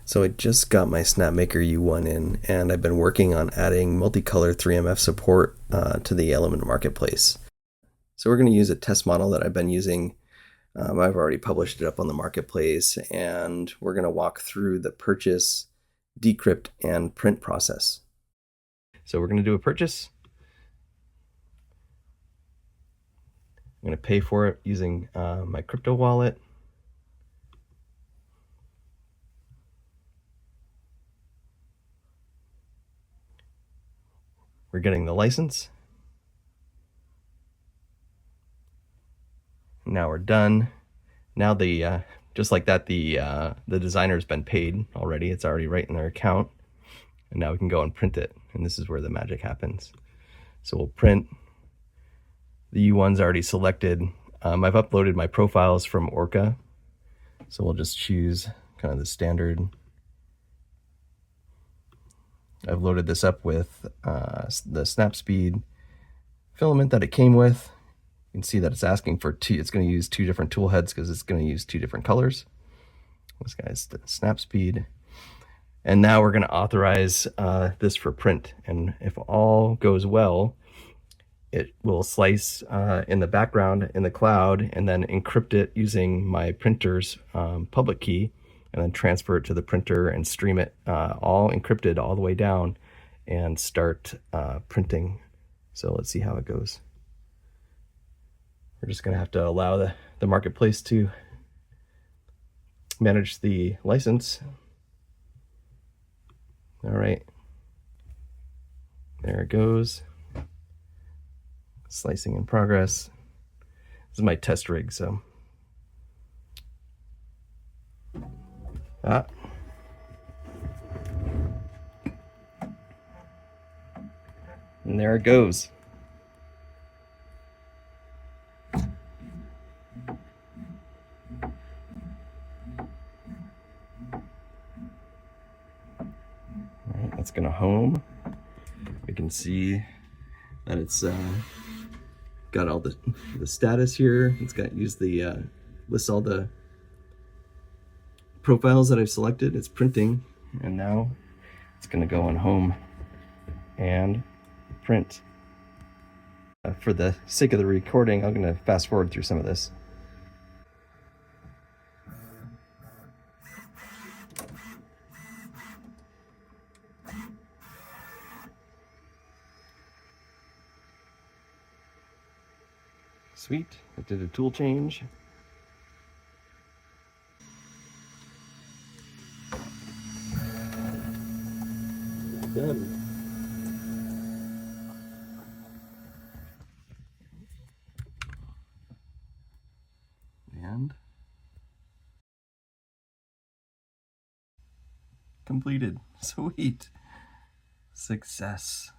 So I just got my Snapmaker U1 in, and I've been working on adding multicolor 3MF support to the Element Marketplace. So we're going to use a test model that I've been using. I've already published it up on the Marketplace, and we're going to walk through the purchase, decrypt, and print process. So we're going to do a purchase. I'm going to pay for it using my crypto wallet. We're getting the license. Now we're done. Now just like that, the designer's been paid already. It's already right in their account. And now we can go and print it. And this is where the magic happens. So we'll print. The U1's already selected. I've uploaded my profiles from Orca. So we'll just choose kind of the standard. I've loaded this up with the snap speed filament that it came with. You can see that it's asking for it's going to use two different tool heads because it's going to use two different colors. This guy's the snap speed. And now we're going to authorize this for print. And if all goes well, it will slice in the background in the cloud and then encrypt it using my printer's public key, and then transfer it to the printer and stream it all encrypted all the way down and start printing. So let's see how it goes. We're just going to have to allow the marketplace to manage the license. All right, there it goes. Slicing in progress. This is my test rig, so. And there it goes. All right, that's gonna home. We can see that it's got all the status here. It's got lists all the profiles that I've selected. It's printing, and now it's gonna go on home and print. For the sake of the recording, I'm gonna fast forward through some of this. Sweet, I did a tool change. Done. And completed. Sweet. Success.